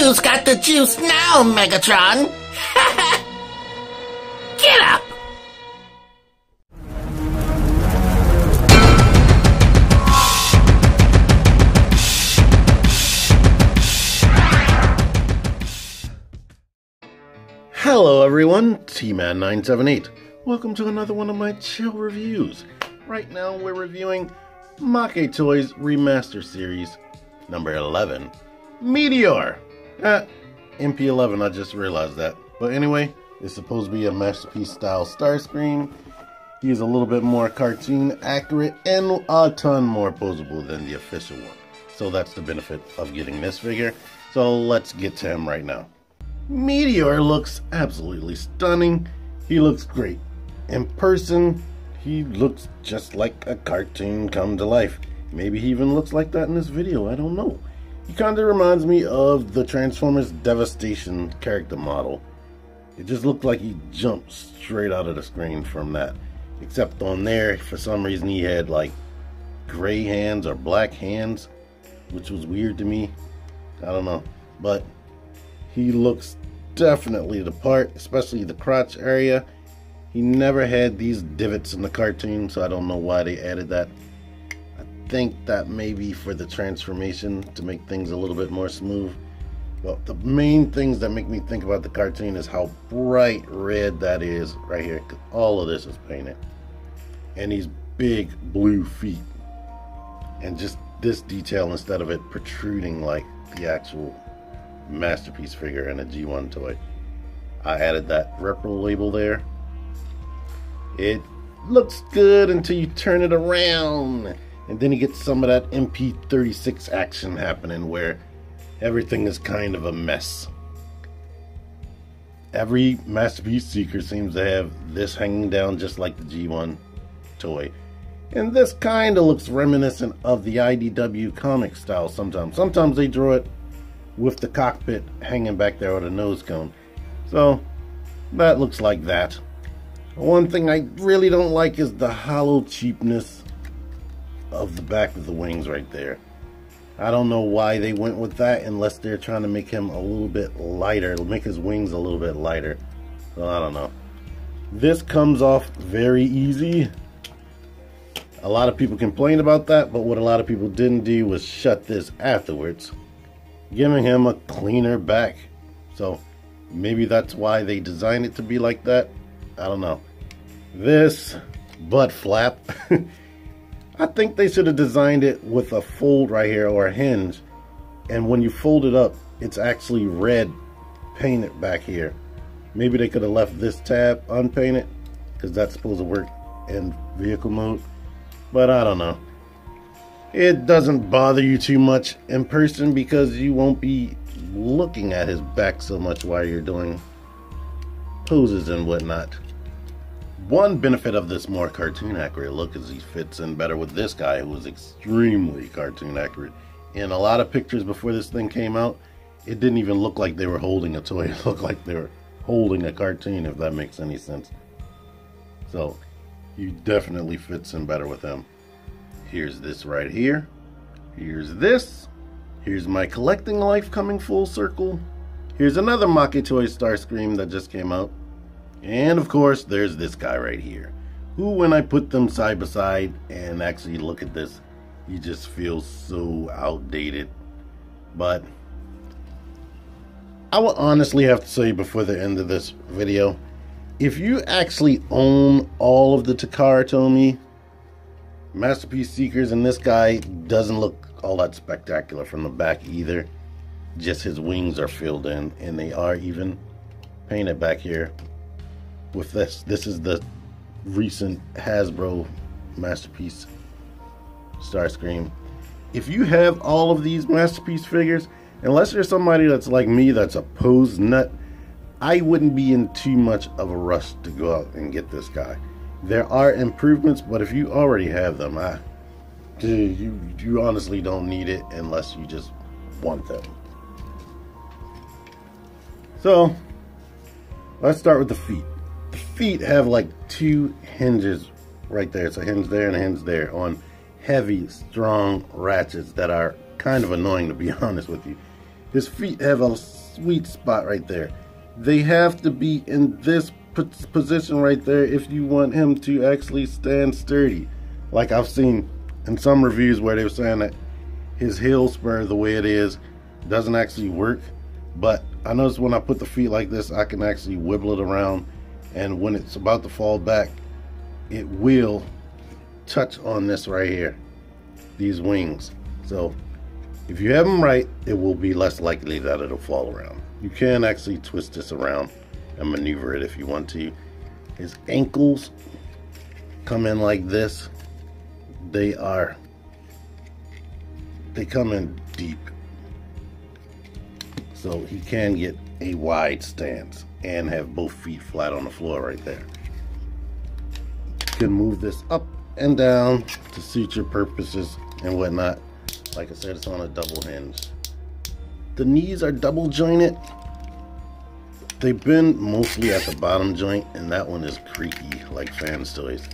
Who's got the juice now, Megatron? Get up! Hello everyone, T-Man978. Welcome to another one of my chill reviews. Right now we're reviewing Make Toys Remaster Series number 11, Meteor. MP11, I just realized that. But anyway, it's supposed to be a Masterpiece style Starscream. He's a little bit more cartoon accurate and a ton more posable than the official one. So that's the benefit of getting this figure. So let's get to him right now. Meteor looks absolutely stunning. He looks great. In person, he looks just like a cartoon come to life. Maybe he even looks like that in this video, I don't know. He kind of reminds me of the Transformers Devastation character model. It just looked like he jumped straight out of the screen from that. Except on there, for some reason, he had like gray hands or black hands, which was weird to me. I don't know. But he looks definitely the part, especially the crotch area. He never had these divots in the cartoon, so I don't know why they added that. I think that may be for the transformation to make things a little bit more smooth. But the main things that make me think about the cartoon is how bright red that is right here. All of this is painted. And these big blue feet. And just this detail instead of it protruding like the actual Masterpiece figure and a G1 toy. I added that repro label there. It looks good until you turn it around, and then you get some of that MP36 action happening where everything is kind of a mess. Every Masterpiece Seeker seems to have this hanging down just like the G1 toy, and this kind of looks reminiscent of the IDW comic style sometimes. Sometimes they draw it with the cockpit hanging back there with a nose cone. So that looks like that. One thing I really don't like is the hollow cheapness of the back of the wings right there. I don't know why they went with that unless they're trying to make him a little bit lighter, make his wings a little bit lighter. So I don't know. This comes off very easy. A lot of people complained about that, but what a lot of people didn't do was shut this afterwards, giving him a cleaner back. So maybe that's why they designed it to be like that. I don't know. This butt flap, I think they should have designed it with a fold right here or a hinge, and when you fold it up, it's actually red painted back here. Maybe they could have left this tab unpainted because that's supposed to work in vehicle mode, but I don't know. It doesn't bother you too much in person because you won't be looking at his back so much while you're doing poses and whatnot. One benefit of this more cartoon accurate look is he fits in better with this guy who was extremely cartoon accurate. In a lot of pictures before this thing came out, it didn't even look like they were holding a toy. It looked like they were holding a cartoon, if that makes any sense. So he definitely fits in better with him. Here's this right here. Here's this. Here's my collecting life coming full circle. Here's another Make Toys Starscream that just came out. And of course, there's this guy right here, who when I put them side by side and actually look at this, he just feels so outdated. But I will honestly have to say before the end of this video, if you actually own all of the Takara Tomy Masterpiece Seekers, and this guy doesn't look all that spectacular from the back either, just his wings are filled in and they are even painted back here with this. This is the recent Hasbro Masterpiece Starscream. If you have all of these Masterpiece figures, unless you're somebody that's like me that's a pose nut, I wouldn't be in too much of a rush to go out and get this guy. There are improvements, but if you already have them, you honestly don't need it unless you just want them. So let's start with the feet. The feet have like two hinges right there. It's a hinge there and a hinge there on heavy, strong ratchets that are kind of annoying, to be honest with you. His feet have a sweet spot right there. They have to be in this position right there if you want him to actually stand sturdy. Like I've seen in some reviews where they were saying that his heel spur, the way it is, doesn't actually work. But I noticed when I put the feet like this, I can actually wibble it around, and when it's about to fall back, it will touch on this right here, these wings. So if you have them right, it will be less likely that it'll fall around. You can actually twist this around and maneuver it if you want to. His ankles come in like this. They come in deep, so he can get a wide stance and have both feet flat on the floor right there. You can move this up and down to suit your purposes and whatnot. Like I said, it's on a double hinge. The knees are double jointed. They bend mostly at the bottom joint, and that one is creaky like Fans Toys.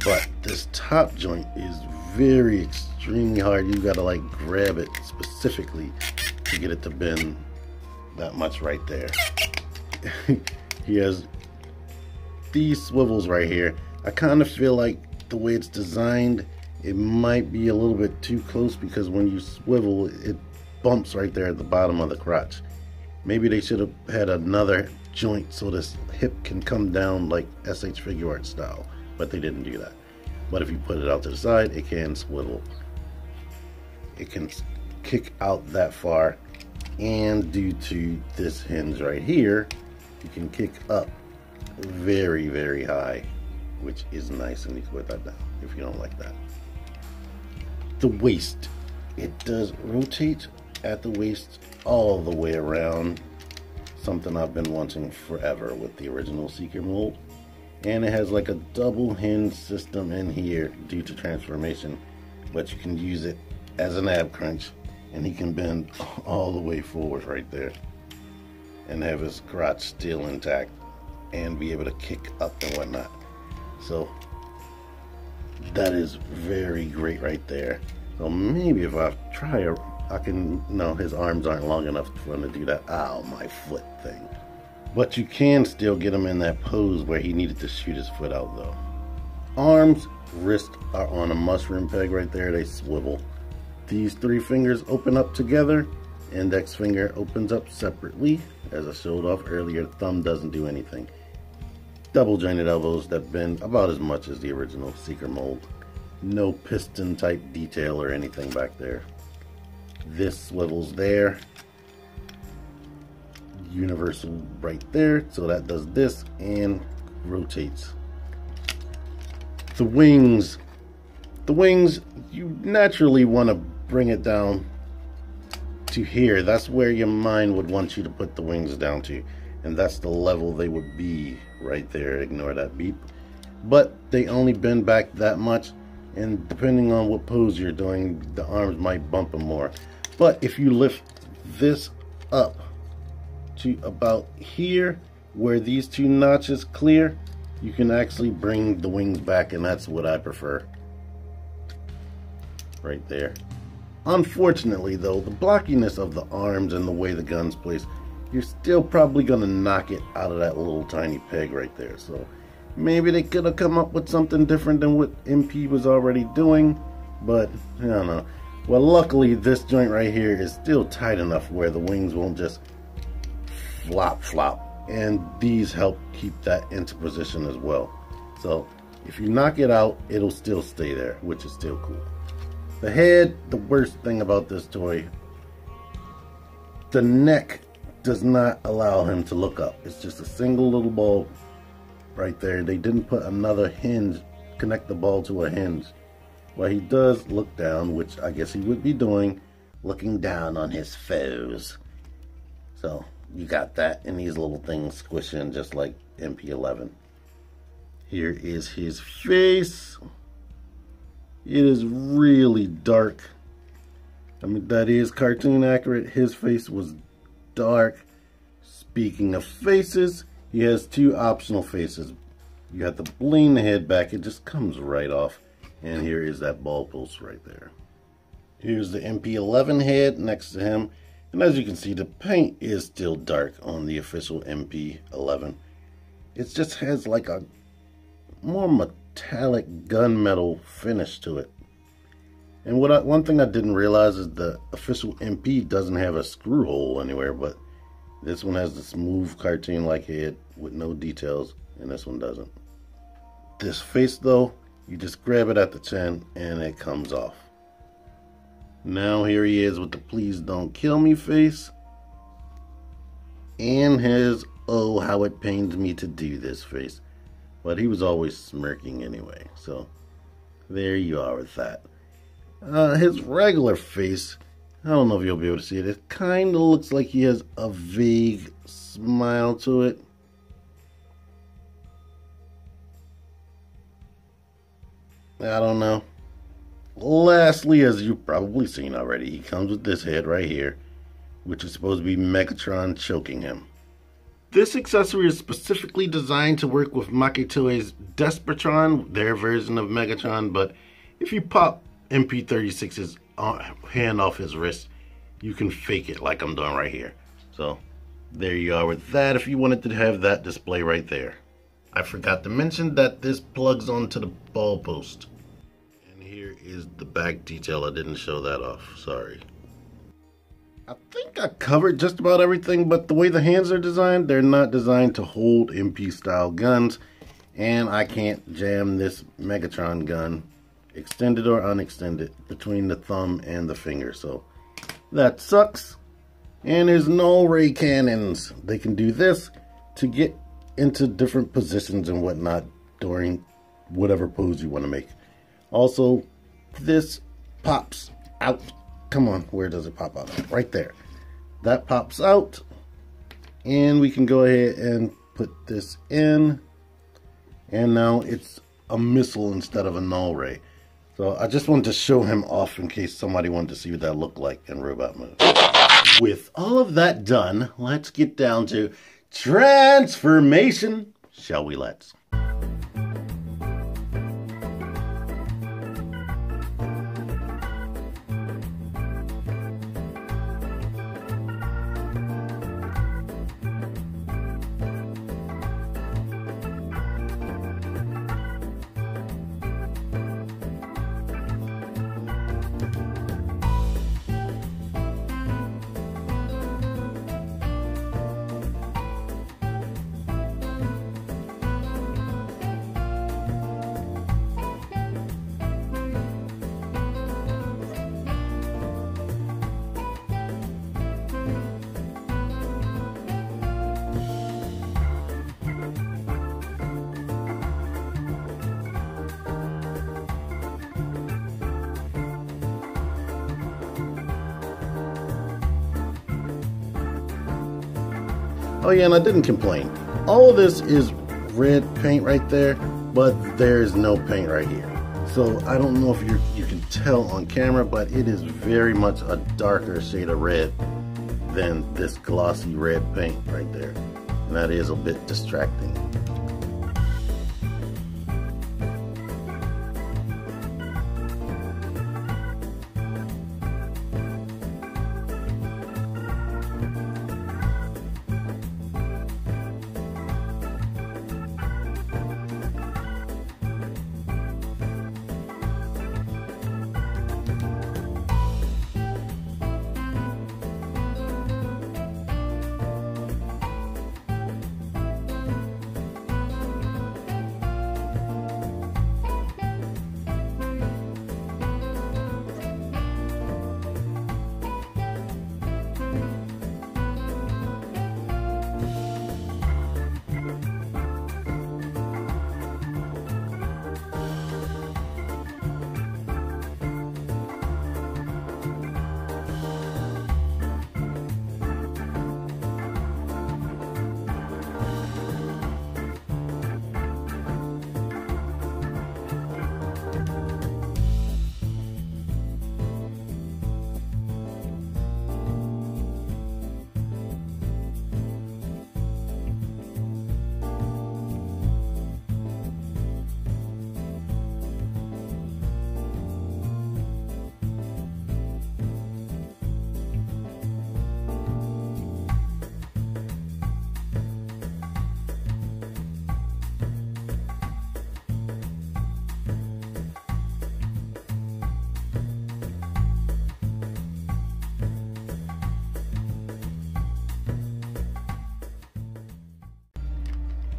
But this top joint is very extremely hard. You gotta like grab it specifically to get it to bend that much right there. He has these swivels right here. I kind of feel like the way it's designed, it might be a little bit too close, because when you swivel, it bumps right there at the bottom of the crotch. Maybe they should have had another joint so this hip can come down like SH Figuarts style, but they didn't do that. But if you put it out to the side, it can swivel. It can kick out that far, and due to this hinge right here, you can kick up very, very high, which is nice, and you can put that down if you don't like that. The waist, it does rotate at the waist all the way around, something I've been wanting forever with the original Seeker mold. And it has like a double hinge system in here due to transformation, but you can use it as an ab crunch, and he can bend all the way forward right there and have his crotch still intact and be able to kick up and whatnot. So that is very great right there. So maybe if I try, I can, no, his arms aren't long enough for him to do that, ow, my foot thing. But you can still get him in that pose where he needed to shoot his foot out though. Arms, wrist are on a mushroom peg right there, they swivel. These three fingers open up together, index finger opens up separately. As I showed off earlier, thumb doesn't do anything. Double jointed elbows that bend about as much as the original Seeker mold. No piston type detail or anything back there. This swivels there. Universal right there, so that does this and rotates. The wings, you naturally want to bring it down to here. That's where your mind would want you to put the wings down to, and that's the level they would be right there. Ignore that beep. But they only bend back that much, and depending on what pose you're doing, the arms might bump them more. But if you lift this up to about here where these two notches clear, you can actually bring the wings back, and that's what I prefer right there. Unfortunately though, the blockiness of the arms and the way the gun's placed, you're still probably gonna knock it out of that little tiny peg right there. So maybe they could have come up with something different than what MP was already doing, but I don't know. Well, luckily this joint right here is still tight enough where the wings won't just flop, and these help keep that into position as well. So if you knock it out, it'll still stay there, which is still cool. The head, the worst thing about this toy, the neck does not allow him to look up. It's just a single little ball right there. They didn't put another hinge, connect the ball to a hinge. Well, he does look down, which I guess he would be doing, looking down on his foes. So you got that, and these little things squish in just like MP11. Here is his face. It is really dark. I mean, that is cartoon accurate. His face was dark. Speaking of faces, he has two optional faces. You have to lean the head back. It just comes right off. And here is that ball post right there. Here's the MP11 head next to him. And as you can see, the paint is still dark on the official MP11. It just has like a more metallic gunmetal finish to it. And one thing I didn't realize is the official MP doesn't have a screw hole anywhere, but this one has the smooth cartoon-like head with no details, and this one doesn't. This face though, you just grab it at the chin and it comes off. Now here he is with the please don't kill me face. And his oh how it pains me to do this face. But he was always smirking anyway, so there you are with that. His regular face, I don't know if you'll be able to see it. It kind of looks like he has a vague smile to it. I don't know. Lastly, as you've probably seen already, he comes with this head right here, which is supposed to be Megatron choking him. This accessory is specifically designed to work with Makitoei's Despotron, their version of Megatron, but if you pop MP36's hand off his wrist, you can fake it like I'm doing right here. So there you are with that if you wanted to have that display right there. I forgot to mention that this plugs onto the ball post. And here is the back detail. I didn't show that off, sorry. I think I covered just about everything, but the way the hands are designed, they're not designed to hold MP style guns, and I can't jam this Megatron gun, extended or unextended, between the thumb and the finger, so that sucks. And there's no ray cannons. They can do this to get into different positions and whatnot during whatever pose you want to make. Also, this pops out. Come on, where does it pop out? Right there. That pops out, and we can go ahead and put this in, and now it's a missile instead of a null ray. So I just wanted to show him off in case somebody wanted to see what that looked like in robot mode. With all of that done, let's get down to transformation, shall we? Let's. Oh yeah, and I didn't complain. All of this is red paint right there, but there's no paint right here. So I don't know if you can tell on camera, but it is very much a darker shade of red than this glossy red paint right there. And that is a bit distracting.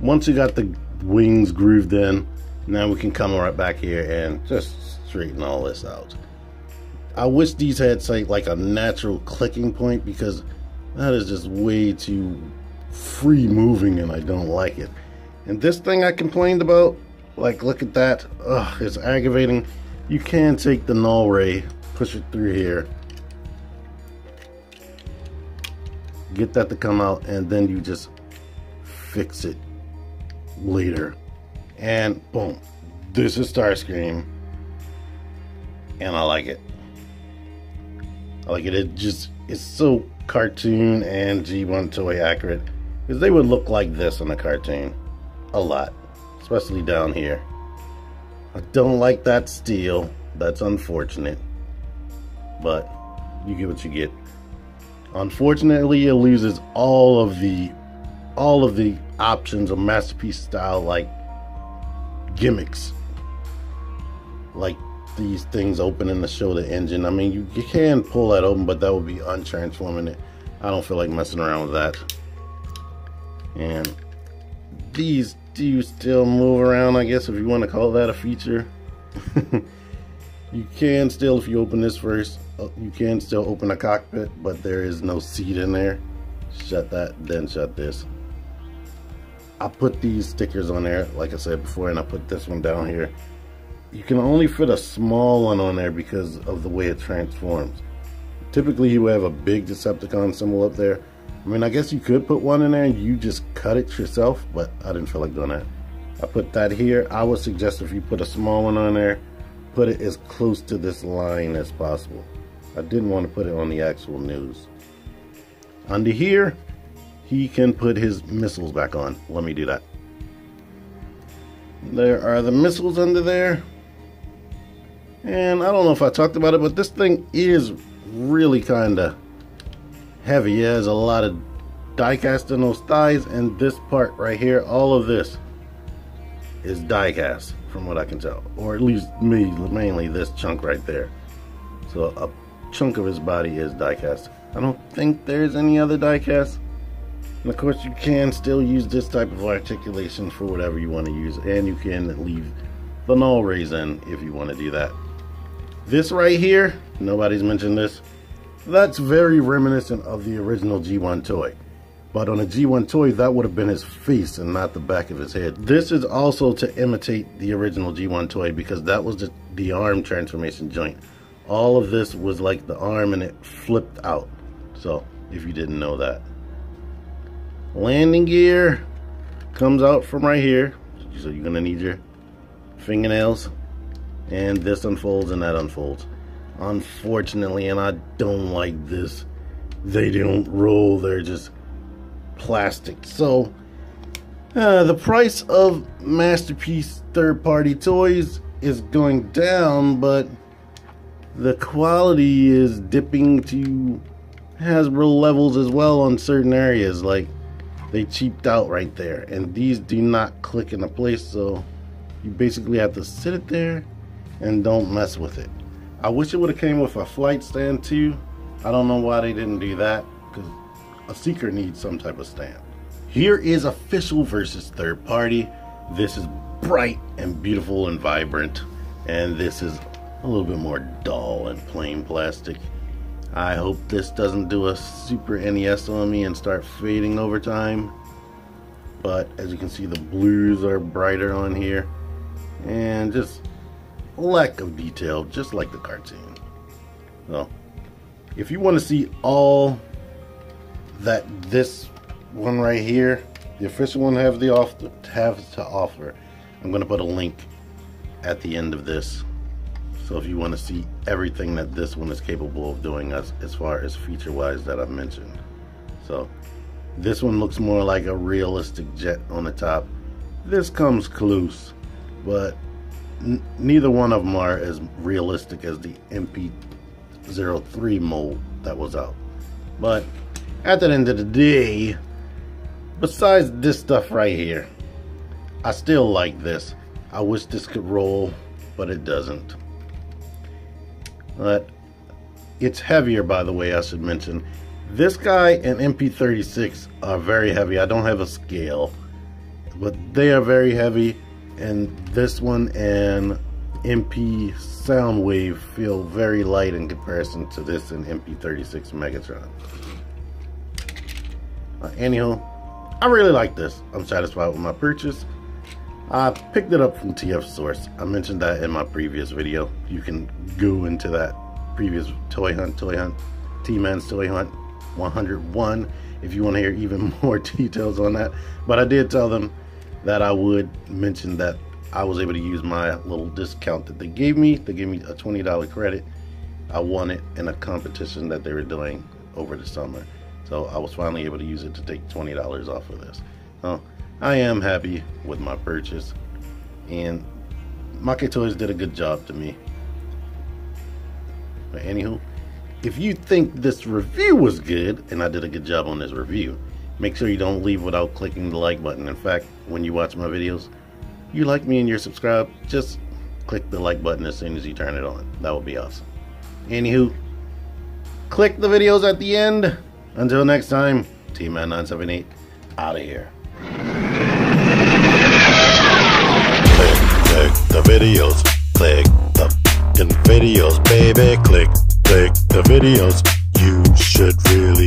Once you got the wings grooved in, now we can come right back here and just straighten all this out. I wish these had say like a natural clicking point, because that is just way too free moving and I don't like it. And this thing I complained about, like look at that, ugh, it's aggravating. You can take the null ray, push it through here, get that to come out, and then you just fix it later. And boom, this is Starscream, and I like it. I like it. It's so cartoon and G1 toy accurate, because they would look like this in a cartoon a lot, especially down here. I don't like that steel. That's unfortunate, but you get what you get. Unfortunately, it loses all of the options of Masterpiece style, like gimmicks, like these things opening to show the engine. I mean, you can pull that open, but that would be untransforming it. I don't feel like messing around with that. And these do still move around, I guess, if you want to call that a feature. You can still, if you open this first, you can still open a cockpit, but there is no seat in there. Shut that, then shut this. I put these stickers on there, like I said before, and I put this one down here. You can only fit a small one on there because of the way it transforms. Typically you would have a big Decepticon symbol up there. I mean, I guess you could put one in there and you just cut it yourself, but I didn't feel like doing that. I put that here. I would suggest if you put a small one on there, put it as close to this line as possible. I didn't want to put it on the actual news. Under here, he can put his missiles back on. Let me do that. There are the missiles under there. And I don't know if I talked about it, but this thing is really kind of heavy. It has a lot of die cast in those thighs, and this part right here, all of this is die cast from what I can tell, or at least mainly this chunk right there. So a chunk of his body is die cast. I don't think there's any other die cast. And of course you can still use this type of articulation for whatever you want to use, and you can leave the null rays in if you want to do that. This right here, nobody's mentioned this, that's very reminiscent of the original G1 toy. But on a G1 toy, that would have been his face and not the back of his head. This is also to imitate the original G1 toy, because that was the arm transformation joint. All of this was like the arm and it flipped out. So, if you didn't know that. Landing gear comes out from right here. So you're gonna need your fingernails. And this unfolds and that unfolds. Unfortunately, and I don't like this, they don't roll, they're just plastic. So the price of Masterpiece third-party toys is going down, but the quality is dipping to Hasbro levels as well on certain areas. Like, they cheaped out right there, and these do not click into place, so you basically have to sit it there and don't mess with it. I wish it would have came with a flight stand too. I don't know why they didn't do that, because a Seeker needs some type of stand. Here is official versus third party. This is bright and beautiful and vibrant, and this is a little bit more dull and plain plastic. I hope this doesn't do a Super NES on me and start fading over time. But as you can see, the blues are brighter on here, and just lack of detail, just like the cartoon. So if you want to see all that this one right here, the official one, has to offer, I'm going to put a link at the end of this. So if you want to see everything that this one is capable of doing as far as feature wise that I've mentioned. So this one looks more like a realistic jet on the top. This comes close, but neither one of them are as realistic as the MP03 mold that was out. But at the end of the day, besides this stuff right here, I still like this. I wish this could roll, but it doesn't. But it's heavier, by the way, I should mention. This guy and MP36 are very heavy. I don't have a scale, but they are very heavy, and this one and MP Soundwave feel very light in comparison to this and MP36 Megatron. Anyhow, I really like this. I'm satisfied with my purchase. I picked it up from TF Source. I mentioned that in my previous video. You can go into that previous Toy Hunt, T-Man's Toy Hunt 101 if you want to hear even more details on that. But I did tell them that I would mention that I was able to use my little discount that they gave me. They gave me a $20 credit. I won it in a competition that they were doing over the summer. So I was finally able to use it to take $20 off of this. So I am happy with my purchase, and Make Toys did a good job to me. But anywho, if you think this review was good, and I did a good job on this review, make sure you don't leave without clicking the like button. In fact, when you watch my videos, you like me and you're subscribed, just click the like button as soon as you turn it on. That would be awesome. Anywho, click the videos at the end. Until next time, T-Man978 out of here. Click the videos, click the fucking videos, baby, click the videos. You should really